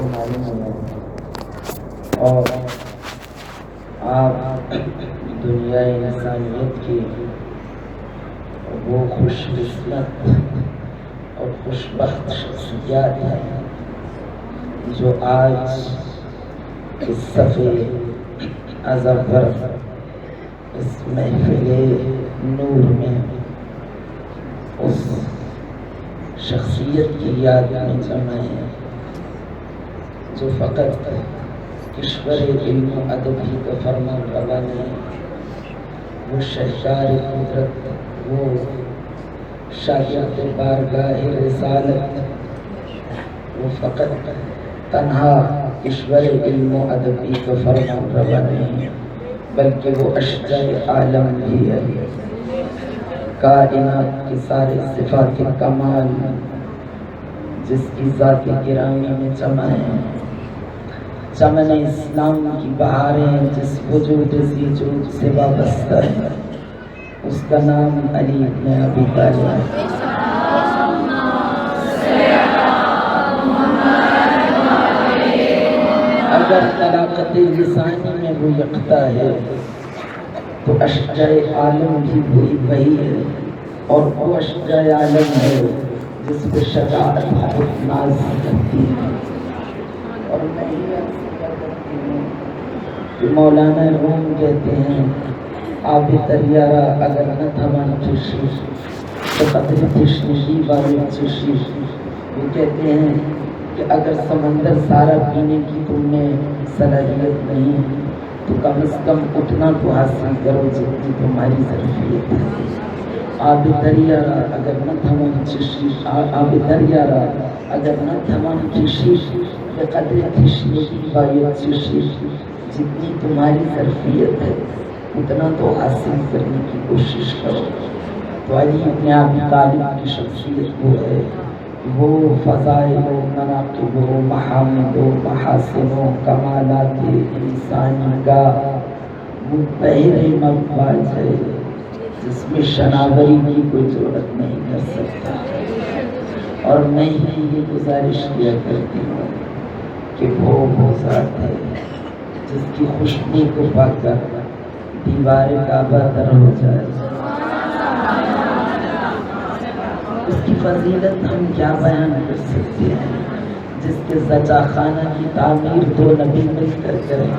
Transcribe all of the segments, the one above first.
کو معلوم ہے اور آپ دنیا انسانیت کی وہ خوش قسمت اور خوش بخت شخصیات ہیں جو آج اس صفحے اعظم پر اس محفل نور میں اس شخصیت کی یاد میں جمع ہے جو فقط کشور علم و ادب ہی کا فرمان روا نہیں، وہ شہریار قدرت، وہ شاگرد بارگاہ رسالت، وہ فقط تنہا کشور علم و ادب ہی کا فرمان روا نہیں بلکہ وہ اشجع عالم بھی ہے، کائنات کی سارے صفات کمال جس کی ذات گرامی میں جمع ہے، چمن اسلام کی بہاریں جس وجود زیجود سے وابستہ ہے، اس کا نام علی بن ابی طالب ہے۔ اگر طلاقت لسانی میں وہ یکتا ہے تو اشجع عالم بھی وہی ہے، اور وہ اشجع عالم ہے جس پہ شجاعت خود ناز کرتی ہے۔ اور میں یہ عرض کرتی ہوں کہ مولانا روم کہتے ہیں آب تریارا اگر نہ تھمان چشی تو قدر تشنشی والی چشی۔ وہ کہتے ہیں کہ اگر سمندر سارا پینے کی تم میں صلاحیت نہیں تو کم از کم اتنا تو حاصل کرو جتنی تمہاری ظرفیت ہے۔ آب دریارا اگر نہ تھمان چشی، آب دریارا اگر نہ تھمان چشی بقدر تشنگی باید چشی، جتنی تمہاری ظرفیت ہے اتنا تو حاصل کرنے کی کوشش کرو۔ تو علی بن ابی طالب کی شخصیت وہ ہے، وہ فضائل و مناقب و محامد و محاسن و کمالات انسانی کا وہ بحر مفاز ہے جس میں شناوری کی کوئی ضرورت نہیں کر سکتا۔ اور میں ہی یہ گزارش کیا کرتی ہوں کہ وہ ذات ہے جس کی خوشبو کو پا کر دیوار کعبہ تر ہو جائے، اس کی فضیلت ہم کیا بیان کر سکتے ہیں، جس کے زچا خانہ کی تعمیر دو نبی مل کر کریں،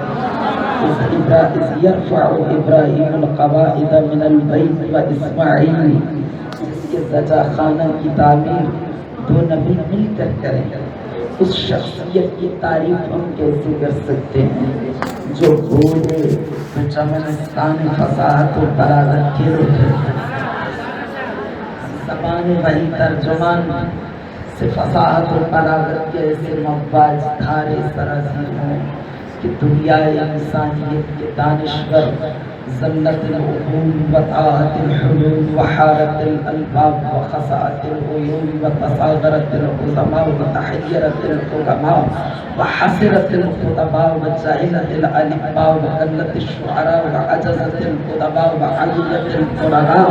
اذ یرفع ابراہیم القواعد من البیت و اسماعیل، جس کے زچا خانہ کی تعمیر دو نبی مل کر کریں، اس شخصیت کی تعریف ہم کیسے کر سکتے ہیں جو بولے تو چمنستان فصاحت و بلاغت کے روح زبان وحی ترجمان سے فصاحت و بلاغت کے ایسے مواج دھارے سرازیر ہوں کہ دنیا انسانیت کے دانشور ذلت العقول و طاعت الحلول و حارت الالباب و خصاعت العیون و تصاغرت العظماء و تحیرت الحکماء و حسرت الخطباء و جاہلت العلماء و قلت الشعراء و عجزت القدباء و علیت القرراء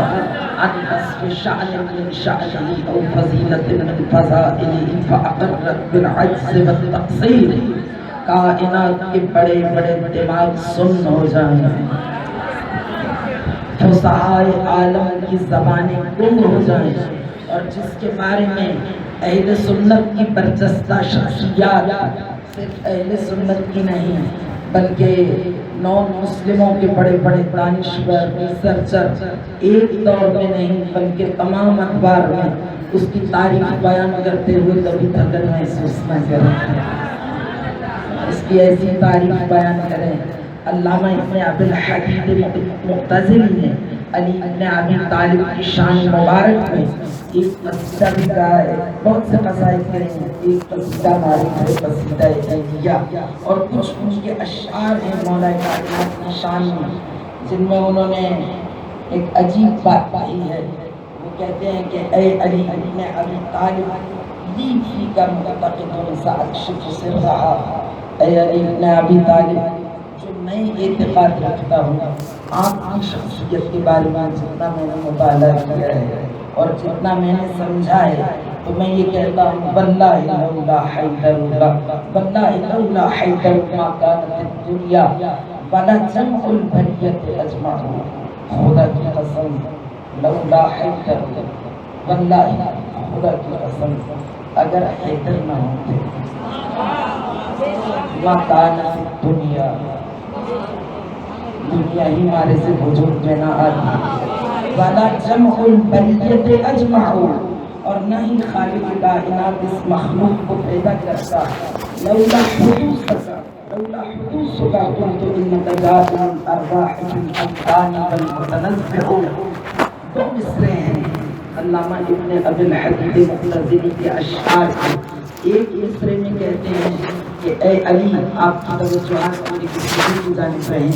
عن حسب شعن من شعنه او فضیلت من فضائله فاقرت بالعجز والتقصیر۔ کائنات کے بڑے بڑے دماغ سن ہو جائیں، فصحائے عالم کی زبانیں گنگ ہو جائیں، اور جس کے بارے میں اہل سنت کی برجستہ شخصیات صرف اہل سنت کی نہیں بلکہ نون مسلموں کے بڑے بڑے دانشور ریسرچر ایک دور میں نہیں بلکہ تمام اخبار میں اس کی تاریخ بیان کرتے ہوئے کبھی تھکن محسوس نہ کریں، اس کی ایسی تعریف بیان کریں۔ علامہ ابن ابی الحدید معتزلی نے علی بن ابی طالب کی شان مبارک میں ایک قصیدہ بھی کہا ہے، بہت سے قصائد کریں ہیں، ایک قصیدہ معروف ہے قصیدہ علیہ، اور کچھ ان کے اشعار ہیں مولا کائنات کی شان میں جن میں انہوں نے ایک عجیب بات پائی ہے۔ وہ کہتے ہیں کہ اے علی بن ابی طالب لی فیک معتقد ساکشف سرہا، اے علی بن ابی طالب جو میں اعتقاد رکھتا ہوں آپ کی شخصیت کے بارے میں جتنا میں نے مطالعہ کیا ہے اور جتنا میں نے سمجھا ہے تو میں یہ کہتا ہوں واللہ لولا حیدر واللہ لولا حیدر ما کانت الدنیا ولا جمع البریت اجمعون. خدا کی قسم لولا حیدر واللہ خدا کی قسم اگر حیدر نہ ہوتے ما کانت الدنیا دنیا ہی ہمارے سے وجود میں نہ آتی ولا جمع البریت اجمعون اور نہ ہی خالق کائنات اس مخلوق کو پیدا کرتا لولا حدوثک قلت انک جاء من ارواح الابدان والمتنزع. دو مصرے ہیں علامہ ابن ابی الحدید مقتضی کے اشعار کے. ایک مصرے میں کہتے ہیں کہ اے علی آپ کی توجہات میری کسی کی جانب رہیں.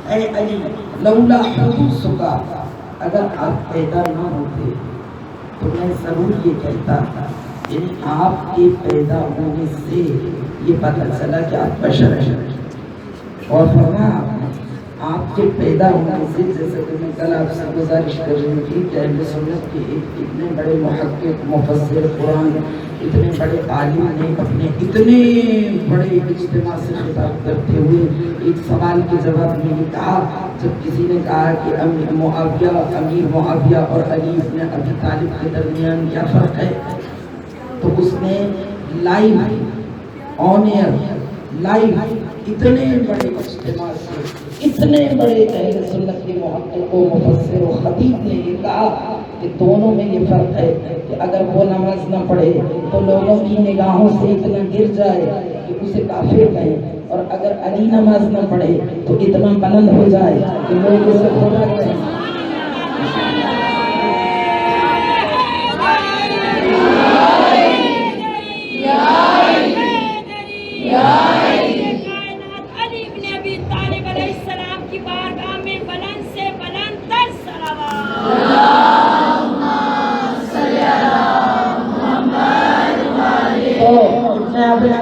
اے علی لولا حدوثک اگر آپ پیدا نہ ہوتے تو میں ضرور یہ کہتا یعنی آپ کے پیدا ہونے سے یہ پتہ چلا کہ آپ بشر ہیں. اور فرمایا آپ کے پیدا ہونے سے جیسے کہ میں کل آپ سے گزارش کر رہی تھی کہ اہل سنت کے اتنے بڑے محقق مفسر قرآن اتنے بڑے عالم نے اپنے اتنے بڑے اجتماع سے خطاب کرتے ہوئے ایک سوال کے جواب میں یہ کہا جب کسی نے کہا کہ امیر معاویہ اور علی ابن ابی طالب کے درمیان کیا فرق ہے تو اس نے لائیو آن ایئر لائیو اتنے بڑے اجتماع سے اتنے بڑے اہل سنت کے محقق و مفسر و خطیب نے یہ کہا کہ دونوں میں یہ فرق ہے کہ اگر وہ نماز نہ پڑھے تو لوگوں کی نگاہوں سے اتنا گر جائے کہ اسے کافر کہیں اور اگر علی نماز نہ پڑھے تو اتنا بلند ہو جائے کہ لوگ اسے خدا کہیں.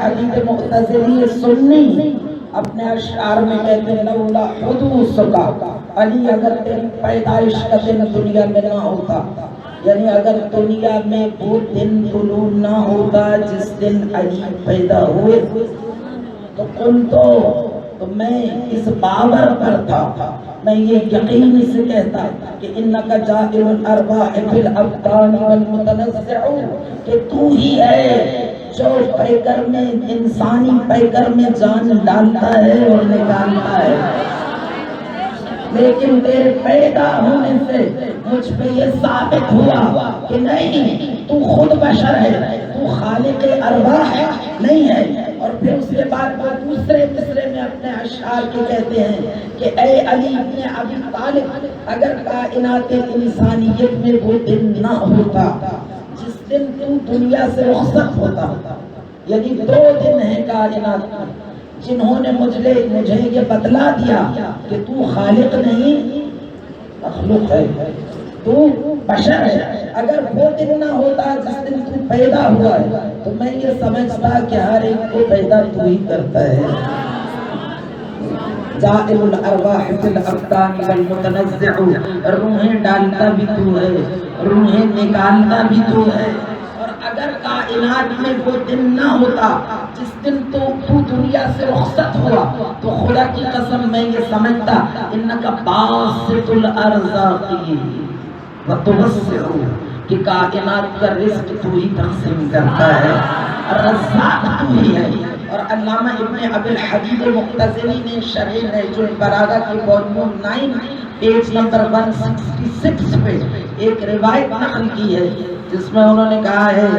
ابن معتزلی سنی اپنے اشعار میں کہتے ہیں لولا حدوثک علی اگر تیری پیدائش کا دن دنیا میں نہ ہوتا یعنی اگر دنیا میں وہ دن طلوع نہ ہوتا جس دن علی پیدا ہوئے تو میں اس باور پر تھا میں یہ یقین سے کہتا کہ انک جاعل الارواح فی الابدان والمتنزع کہ تو ہی ہے جو پیکر میں انسانی پیکر میں جان ڈالتا ہے اور نکالتا ہے. لیکن تیرے پیدا ہونے سے مجھ پہ یہ ثابت ہوا کہ نہیں تو خود بشر ہے تو خالق ارواح نہیں ہے. اور پھر اس کے بعد وہ دوسرے مصرے میں اپنے اشعار کے کہتے ہیں کہ اے علی ابن ابی طالب اگر کائنات انسانیت میں وہ دن نہ ہوتا جس دن تو دنیا سے رخصت ہوتا یعنی 2 دن ہیں کائنات میں جنہوں نے مجھے یہ بتلا دیا کہ تو خالق نہیں مخلوق ہے تو بشر ہے. اگر وہ دن نہ ہوتا جس دن تو پیدا ہوا ہے تو میں یہ سمجھتا کہ ہر ایک کو پیدا تو ہی کرتا ہے. جاعل الارواح فی الابدان والمتنزع روحیں ڈالتا بھی تو ہے روحیں نکالتا بھی تو ہے. اور اگر کائنات میں وہ دن نہ ہوتا جس دن تو دنیا سے رخصت ہوا تو خدا کی قسم میں یہ سمجھتا انک باسط الارزاق وتوسع کہ کائنات کا رزق تو ہی تقسیم کرتا ہے رزاق تو ہی ہے. اور علامہ ابن ابی الحدید مقتضی نے شرح نہج البلاغہ کی والیوم 9 پیج نمبر 166 پہ ایک روایت نقل کی ہے جس میں انہوں نے کہا ہے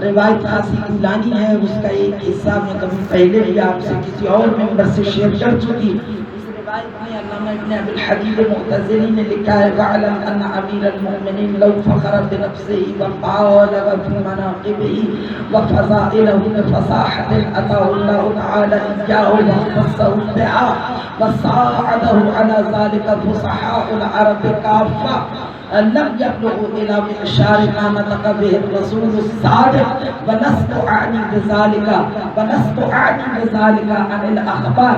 روایت خاصی طولانی ہے اس کا ایک حصہ میں کبھی پہلے بھی آپ سے کسی اور ممبر سے شیئر کر چکی. روایت میں علامہ ابن ابی الحدید مقتضی نے لکھا ہے وَعْلَمْ أَنَّ أَمِيرَ الْمُؤْمِنِينَ لَوْ فَخَرَ بِنَفْسِهِ وَبَالَغَ فِي مَنَاقِبِهِ وَفَضَائِلِهِ بِفَصَاحَةٍ أَتَاهُ اللَّهُ تَعَالَى إِيَّاهُ وَاخْتَصَّهُ بِهَا وَسَاعَدَهُ عَلَى ذَلِكَ فُصَحَاءُ الْعَرَبِ كَافَّةً لم يبلغوا إلى معشار ما نطق به الرسول الصادق ولست أعني بذلك عن الأخبار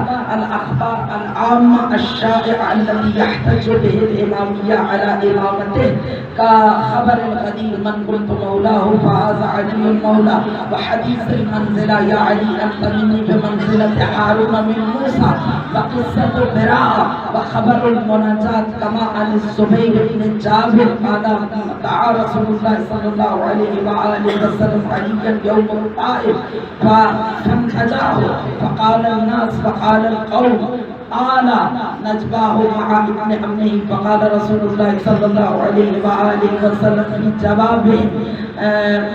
العامة الشائعة التي يحتج به الإمامية على إمامته كخبر الغدير من قلت مولاه فهذا علي المولى وحديث المنزلة يا علي أنت مني بمنزلة هارون من موسى وقصة البراءة وخبر المناجاة كما عن الزبير بن جابر قال دعا رسول الله صلى الله عليه وآله وسلم عليا يوم الطائف فانتجاه فقال الناس فقال القوم قال نجباه مع ابن عمه فقال رسول الله صلى الله عليه وآله وسلم في جوابه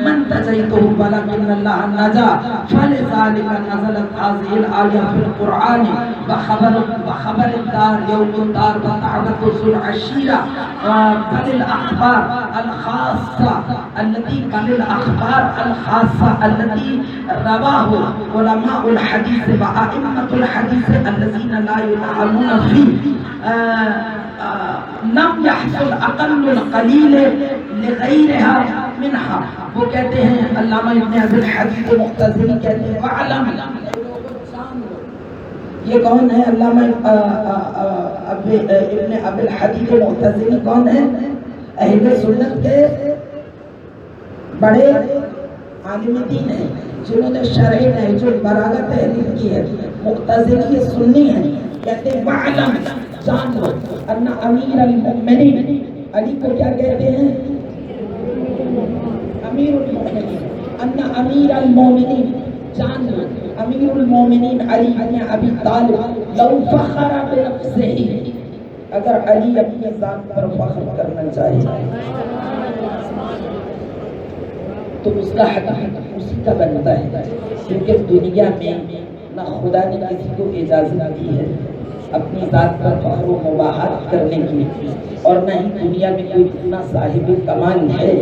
من تجيته ولكن الله نجا فلذلك نزلت هذه الآية في القرآن وخبر الدار يوم الدار وتعبد ذو العشيرة بل الأخبار الخاصة التي رواه علماء الحديث وأئمة الحديث الذين لا يتعلمون فيه لم يحصل أقل القليل لغيرها منها. وہ کہتے ہیں علامہ ابن ابی الحدید مختصری کہتے ہیں وعلم، یہ کون ہے علامہ ابن ابی الحدید مختصری کون ہے؟ اہل سنت کے بڑے عالم دین ہیں جنہوں نے شرح نہج البلاغہ تحریر کی ہے. مختصری یہ سنی ہے. کہتے ہیں وعلم، جان لو ان امیر المؤمنین، علی کو کیا کہتے ہیں؟ امیر المؤمنین. ان امیر المؤمنین، جان لو امیر المؤمنین علی بن ابی طالب لو فخر بنفسہ، اگر علی اپنی ذات پر فخر کرنا چاہے تو اس کا حق اسی کا بنتا ہے، کیونکہ دنیا میں نہ خدا نے کسی کو اجازت دی ہے اپنی ذات پر فخر و مباحات کرنے کی، اور نہ ہی دنیا میں کوئی اتنا صاحب کمال ہے.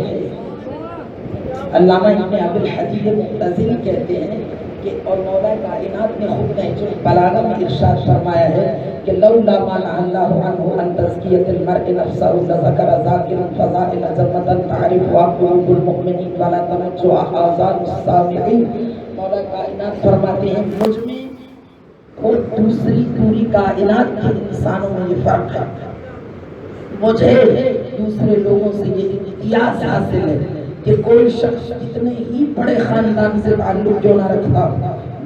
علامہ ابن ابی الحدید مختصری کہتے ہیں کہ اور مولا کائنات نے خود نہج البلاغہ میں ارشاد فرمایا ہے کہ لولا ما نهى الله عنه عن تزكية المرء نفسه لذكر ذاكرا فضائل جنة تعرفها قلوب المؤمنين ولا تمجها آذان السامعين. مولا کائنات فرماتے ہیں مجھ میں اور دوسری پوری کائنات کے انسانوں میں یہ فرق ہے. مجھے دوسرے لوگوں سے یہ امتیاز حاصل ہے کہ کوئی شخص کتنے ہی بڑے خاندان سے تعلق کیوں نہ رکھتا،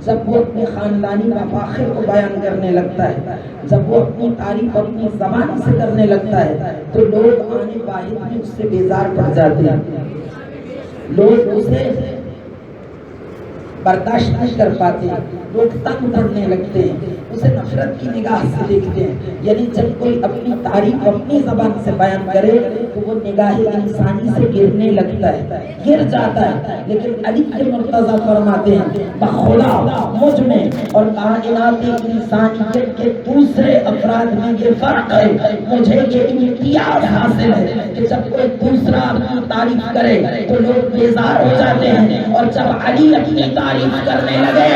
جب وہ اپنے خاندانی مفاخر کو بیان کرنے لگتا ہے، جب وہ اپنی تعریف اپنی زبان سے کرنے لگتا ہے تو لوگ آنے واحد بھی اس سے بیزار پڑ جاتے ہیں. لوگ اسے برداشت نہیں کر پاتے، لوگ تنگ پڑنے لگتے ہیں، اسے نفرت کی نگاہ سے دیکھتے ہیں. یعنی جب کوئی اپنی تعریف اپنی زبان سے بیان کرے تو وہ نگاہ انسانی سے گرنے لگتا ہے، گر جاتا ہے. لیکن علی کے مرتضیٰ فرماتے ہیں بخدا مجھ میں اور کائنات انسانیت کے دوسرے افراد میں یہ فرق ہے، مجھے یہ امتیاز حاصل ہے کہ جب کوئی دوسرا اپنی تعریف کرے تو لوگ بیزار ہو جاتے ہیں، اور جب علی اپنی تعریف کرنے لگے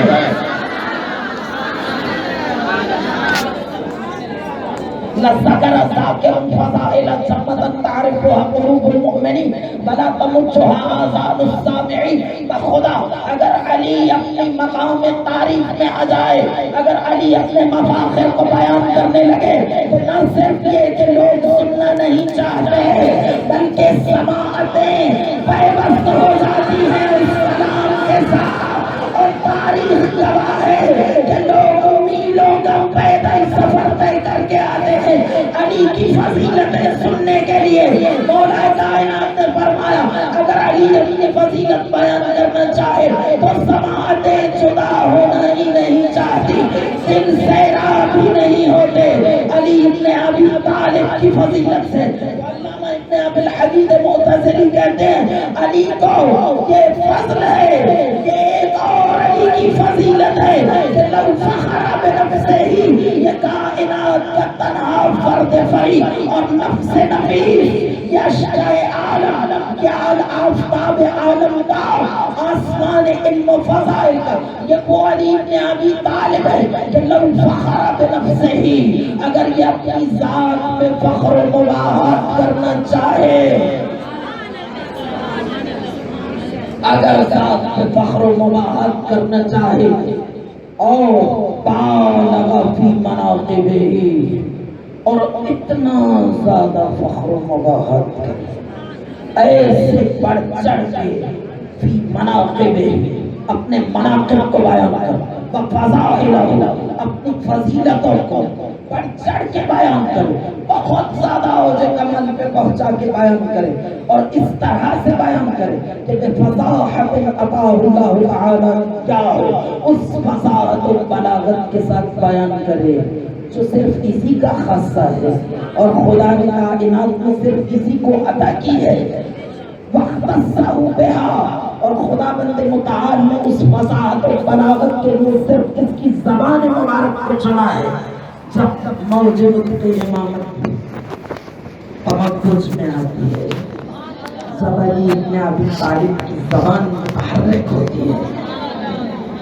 لذكر ذاكر فضائل جنة تعرفها قلوب المؤمنين ولا تمجها آذان السامعين. بخدا اگر علی اپنی مقام تعریف میں آ جائے، اگر علی اپنے مفاخر کو بیان کرنے لگے تو نہ صرف یہ کہ لوگ سننا نہیں چاہتے بلکہ سماعتیں پیوست ہو جاتی ہیں اس کلام کے ساتھ. اور تاریخ گواہ ہے کہ لوگ میلوں کا پیدل سفر طے کر کے آتے ہیں علی کی فضیلتیں سننے کے لیے. مولا کائنات نے فرمایا اگر علی اپنی فضیلت بیان کرنا چاہے تو سماعتیں جدا ہونا ہی نہیں چاہتی، دل سیراب بھی نہیں ہوتے علی ابن ابی طالب کی فضیلت سے. علامہ ابن ابی الحدید معتزلی کہتے ہیں علی کو یہ فضل ہے، یہ ایک ایک اور علی کی فضیلت ہے کہ لو فخر بنفسہ ہی، یہ کائنات کا تنہا فرد فری اور نفس نفیس، یہ اشجع عالم، یہ آفتاب عالم کا، آسمان علم و فضائل کا، یہ وہ علی بن ابی طالب ہے کہ لو فخر بنفسہ ہی، اگر یہ اپنی ذات میں فخر و مباحت کرنا چاہے، اگر ذات میں فخر و مباحت کرنا چاہے، اور بالغ فی مناقبہ، اور اتنا زیادہ فخر و مباحت کرے، ایسے بڑھ چڑھ کے فی مناقبہ، اپنے مناقب کو بیان کر، وفضائلہ، اپنی فضیلتوں کو بڑھ چڑھ کے بیان کرے، بہت زیادہ اوج کمال پہ پہنچا کے بیان کرے، اور اس طرح سے بیان کرے کہ فصاحت عطا اللہ تعالی کیا ہو، اس فصاحت و بلاغت کے ساتھ بیان کرے جو صرف اسی کا خاصہ ہے، اور خدا نے کائنات میں صرف اسی کو عطا کی ہے، وَاخْتَصَّهُ بِهَا، اور خدا بند متعال نے اس فصاحت و بلاغت کے لیے صرف اس کی زبان مبارک کو چنا ہے۔ جب تک موجود کی امامت تمکن میں آتی ہے، جب علی ابن ابی طالب کی زبان متحرک ہوتی ہے،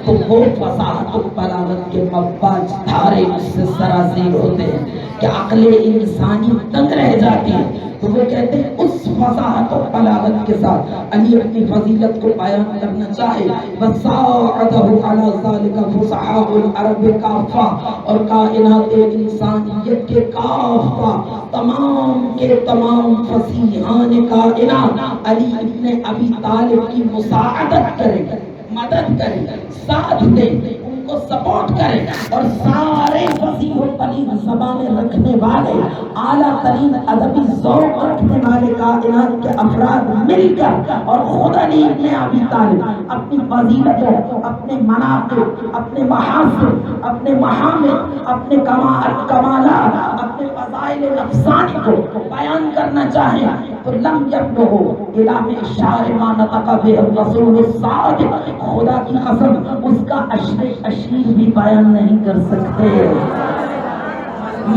تو وہ فصاحت و بلاغت کے مواج دھارے اس سے سرازیر ہوتے ہیں کہ عقل انسانی تنگ رہ جاتی ہے، تو وہ کہتے ہیں اس فصاحت و بلاغت کے ساتھ علی اپنی فضیلت کو بیان کرنا چاہے، وَسَاعَدَهُ عَلَى ذَلِكَ فُصَحَاءُ الْعَرَبِ كَافَّةً، اور کائنات انسانیت کے کافہ، تمام کے تمام فصیحان کائنات علی ابن ابی طالب کی مساعدت کریں، مدد کریں، ساتھ دیں، ان کو سپورٹ کریں، اور سارے فصیح و بلیغ زبانیں رکھنے والے، اعلیٰ ترین ادبی ذوق رکھنے والے کائنات کے افراد مل کر، اور خود علی ابن ابی طالب اپنی فضیلتوں، اپنے مناقب، اپنے محاسن، اپنے محامد، اپنے کمالات، اپنے فضائل نفسانی کو بیان کرنا چاہیں تو لم یبلغوا الی معشار ما نطق به الرسول الصادق، خدا کی قسم اس کا اشیر بھی بیان نہیں کر سکتے،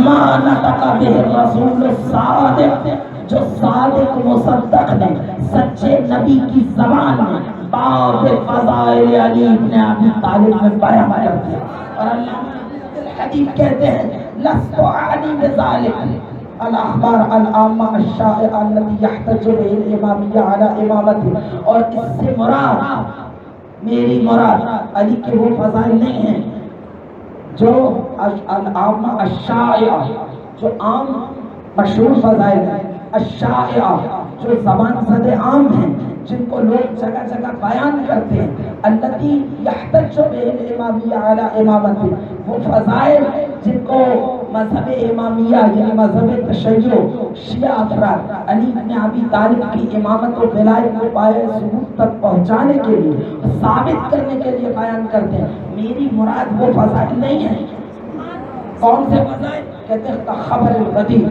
ما نطق به الرسول الصادق، جو صادق مصدق نے سچے نبی کی زبان میں باب فضائل علی ابن ابی طالب میں بیان کرتے ہیں، اور اللہ حدیث کہتے ہیں لست اعنی بذلک الاخبار العامہ الشائعہ التي يحتج به الامامیہ علی امامتی، اور اس سے مراد، میری مراد علی کے وہ فضائل نہیں ہیں جو العامہ الشائعہ، جو عام مشہور فضائل ہیں، الشائعہ جو زبان زد عام ہیں، جن کو لوگ جگہ جگہ بیان کرتے ہیں، التي يحتج به الامامیہ علی امامتی، وہ فضائل جن کو مذہب امامیہ یعنی مذہب تشیع شیعہ افراد علی بن ابی طالب کی امامت و ولایت کو پائے ثبوت تک پہنچانے کے لیے، ثابت کرنے کے لیے بیان کرتے ہیں، میری مراد وہ فضائل نہیں ہے۔ کون سے فضائل؟ کہتے ہیں خبر الغدیر،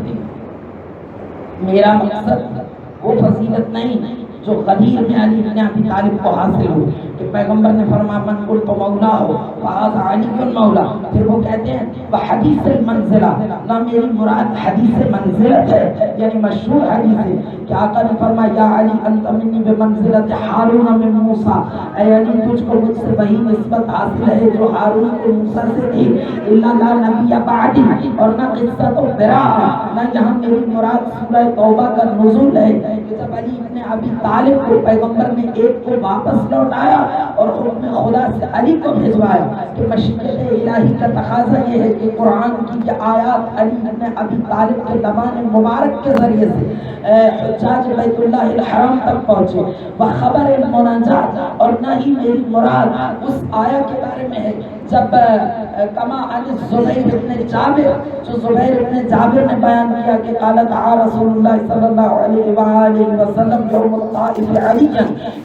میرا مقصد وہ فضیلت نہیں جو غدیر میں علی بن ابی طالب کو حاصل ہو، کہ پیغمبر نے فرمایا من قلت مولا ہو فہذا علی مولا، پھر وہ کہتے ہیں بحدیث المنزلہ، نہ میری مراد حدیث منزلت ہے، یعنی مشہور حدیث ہے کہ آقا نے فرمایا یا علی انت منی بمنزلت ہارون من موسیٰ، اے علی تجھ کو مجھ سے وہی نسبت حاصل ہے جو ہارون کو موسیٰ سے تھی، الا لا نبی بعدی، اور نہ قصۃ و براء، نہ یہاں میری مراد سورہ توبہ کا نزول ہے کہ جب علی ابن ابی طالب کو پیغمبر نے ایک کو واپس لوٹایا اور حکم خدا سے علی کو بھیجوایا، کہ مشیت الہی کا تقاضا یہ ہے کہ قرآن کی یہ آیات علی ابن ابی طالب کے زبان مبارک کے ذریعے سے حجاج بیت اللہ الحرام تک پہنچے، وخبر المناجات، اور نہ ہی میری مراد اس آیا کے بارے میں ہے جب کما عن زبیر ابن جابر، جو زبیر ابن جابر نے بیان کیا کہ قال تعالی رسول اللہ صلی اللہ علیہ وآلہ وسلم یوم الطائف علی،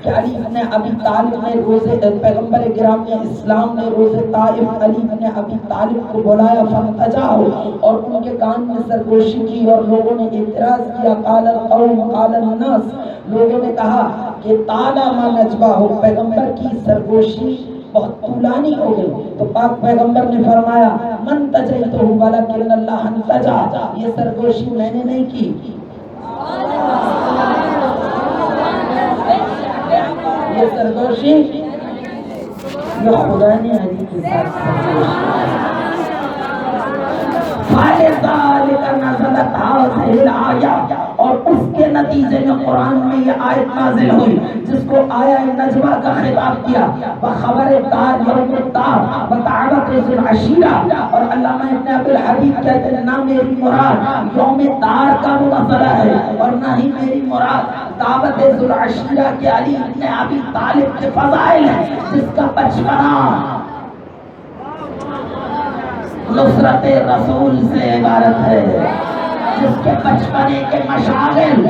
کہ علی ابن ابی طالب نے روزے پیغمبر گرامی اسلام نے روزے طائف علی ابن ابی طالب کو بلایا فانتجاہ، اور ان کے کان میں سرگوشی کی اور لوگوں نے اعتراض کیا، قال القوم قال الناس، لوگوں نے کہا کہ تالا ما نجبہ، پیغمبر کی سرگوشی بہت طولانی ہو گئی، تو پاک پیغمبر نے فرمایا من تجیتہ ولکن اللہ انتجا، یہ سرگوشی میں نے نہیں کی، یہ سرگوشی یہ خدا نے علی کے ساتھ سرگوشی اور اس کے نتیجے میں قرآن میں یہ آیت نازل ہوئی جس کو آیا نجوہ کا خطاب کیا، بخبر دار یوم الدار بطاعت ذو العشیرہ، اور علامہ ابن ابی الحبیب کہتے ہیں نہ میری مراد یوم دار کا وہ مسئلہ ہے اور نہ ہی میری مراد دعوت ذو العشیرہ کے علی ابن ابی طالب کے فضائل ہیں، جس کا بچپنا نصرت رسول سے عبارت ہے، جس کے بچپنے کے مشاغل